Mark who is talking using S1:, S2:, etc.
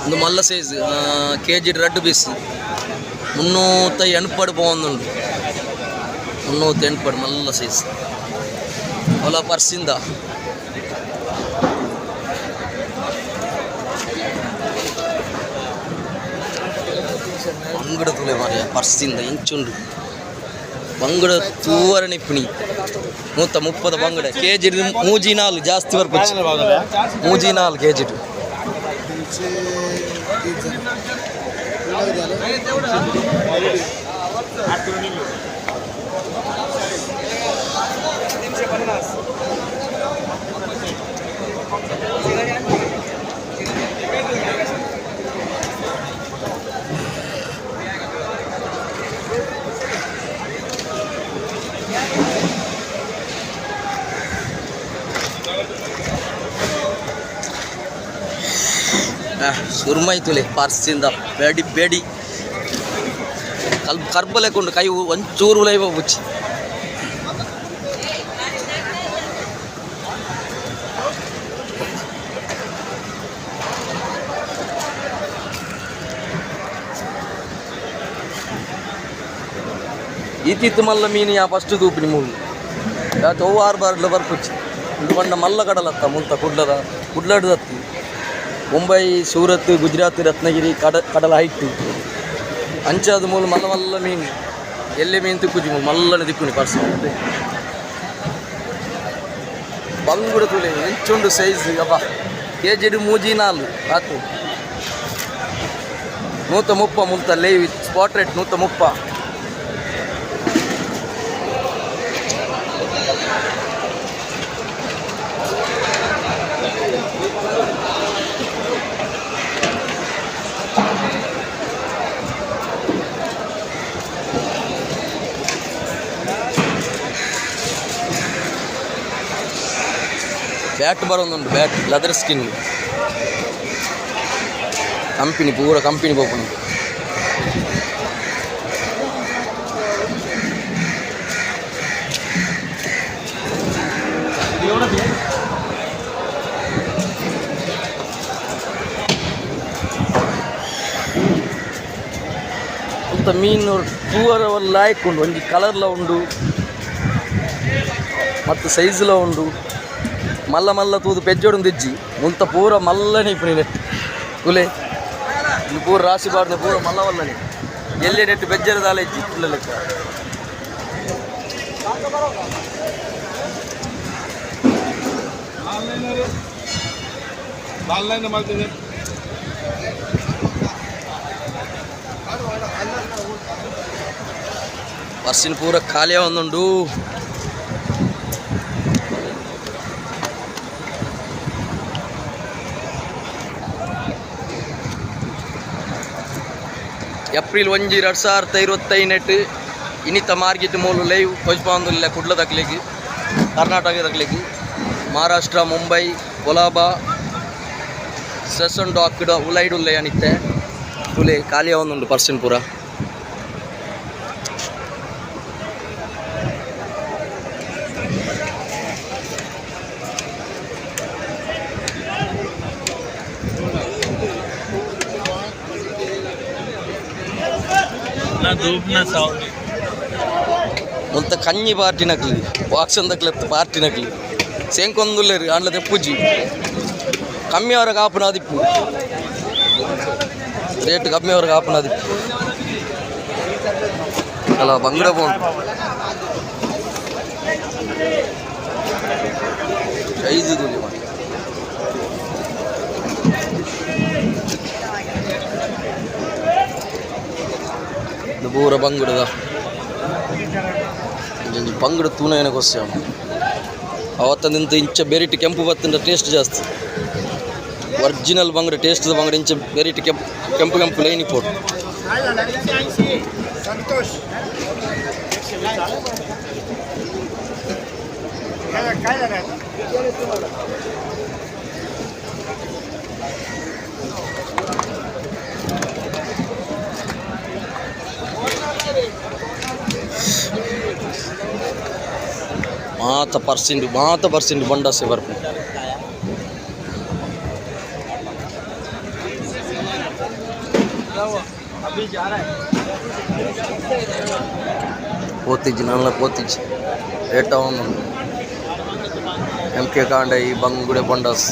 S1: ಇದು ಮಲ್ಲ size KG red piece 380 പോകുന്നുണ്ട്. 380 ಮಲ್ಲ size ಹೊಲ ಪರ್ಸಿಂದ ಬಂಗಡ ತುಲೆ ಮಾರ್ಯ ಪರ್ಸಿಂದ ಇಂಚುಂಡು ಬಂಗಡ ತೂವರಣಿ ಪಿಣಿ 130 ಬಂಗಡ కేజీ 34 ಜಾಸ್ತಿ ಬರ್ಪಚ್ಚಿ 34 కేజీ ಸುರ್ಮೈತುಲೆ ಪಾರ್ಸಿಂದ ಬೇಡಿ ಬೇಡಿ ಕರ್ಬ ಲೆಕ್ಕೊಂಡು ಕೈ ಒಂಚೂರು ಲೈವ ಮುಚ್ಚಿ ఈతిత్తు మల్ల మీని ఆ ఫస్ట్ దూపిని మూడు తోవారు బార్లో వరకు వచ్చి ఇంకొండ మల్ల కడలత్త ముంత కుడ్లాడు తత్తి ಮುಂಬೈ ಸೂರತ್ ಗುಜರಾತ್ ರತ್ನಗಿರಿ ಕಡಲ ಹೈಟ್ ಅಂಚಾದ ಮೂಲ ಮಲ್ಲ ಮಲ್ಲ ಮೀನು ಎಲ್ಲೆ ಮೀನು ತಿಕ್ಕುಜಿ ಮಲ್ಲನ ದಿಕ್ಕುನಿ ಪರ್ಸು ಬಂಗುಡ ತುಲೆ ಎಂಚುಂಡು ಸೈಜ್ ಅಪ್ಪ కేజీ 34 ಆತು 130 ಮುಂತ ಲೈವ್ ಸ್ಪಾಟ್ ರೇಟ್ 130. ಬ್ಯಾಟ್ ಬರೋದುಂಟು ಬ್ಯಾಟ್ ಲೆದರ್ ಸ್ಕಿನ್ ಕಂಪನಿ ಪೂರ ಕಂಪನಿ ಓಪನ್ ಅಂತ ಮೀನು ಪೂರ ಲಾಯ್ಕ್ ಉಂಡು ಒಂಜಿ ಕಲರ್ಲ ಉಂಡು ಮತ್ತು ಸೈಜ್ಲ ಉಂಡು మల్ల మల్ల తూదు పెజ్జోడు తెచ్చి ముంత పూర మల్లని ఇప్పుడు నెట్టు కులే ఇది పూర రాసి పాడిన పూర మల్ల వల్లని ఎల్లేటట్టు పెజ్జరు దాలేచ్చి పిల్ల లెక్క పర్సిన్ పూర ఖాళీ ఉందుండు. ಏಪ್ರಿಲ್ 1 2025 ಇನ್ನಿತ ಮಾರ್ಗಿತ್ ಮೂಲು ಲೈವ್ ಕೊಜ್ಪಾಂದುಲ್ಲ ಕುಡ್ಲ ತಕ್ಲಿಕ್ಕೆ ಕರ್ನಾಟಕ ತಕ್ಲಿಕ್ಕೆ ಮಹಾರಾಷ್ಟ್ರ ಮುಂಬೈ ಕೊಲಾಬಾ ಸೆಸನ್ ಡಾಕ್ಡ ಉಲೈಡುಲ್ಲೆ ಅನಿತ್ತೆ ತುಲೆ ಖಾಲಿ ಒಂದುಂಡು ಪರ್ಸನ್ ಪೂರ కొంత కഞ്ഞి పార్టీ నకలి బాక్స్ అంతకుల పార్టీ నకలి సేంకొందులేరు అందులో తెప్పుజి కమ్మి వరకు ఆపునది ఇప్పుడు రేటు కమ్మి వరకు ఆపునది అలా బంగుడ పోండి ఐదు దూలి ಪೂರ ಬಂಗುಡದ ಬಂಗುಡ ತೂನಯನಕ್ಕೆ ವಸ್ಯಾಮ ಅವತ್ತಂತ ಇಂಚ ಬೆರಿಟಿ ಕೆಂಪು ಬತ್ತಿಂದ ಟೇಸ್ಟ್ ಜಾಸ್ತಿ ಒರಿಜಿನಲ್ ಬಂಗುಡ ಟೇಸ್ಟ್ ಬಂಗುಡ ಇಂಚ ಬೆರಿಟಿ ಕೆಂಪು ಕೆಂಪು ಲೈನಿ ಪೋಟು ಮಾತ ಪರ್ಸೆಂಟ್ ಬಂಡ ಸೇವರ್ పోతిజ్ నల్ల పోతిజ్ రేట్ ఉంది. ఎంకే కాండాయి బంగుడే బండస్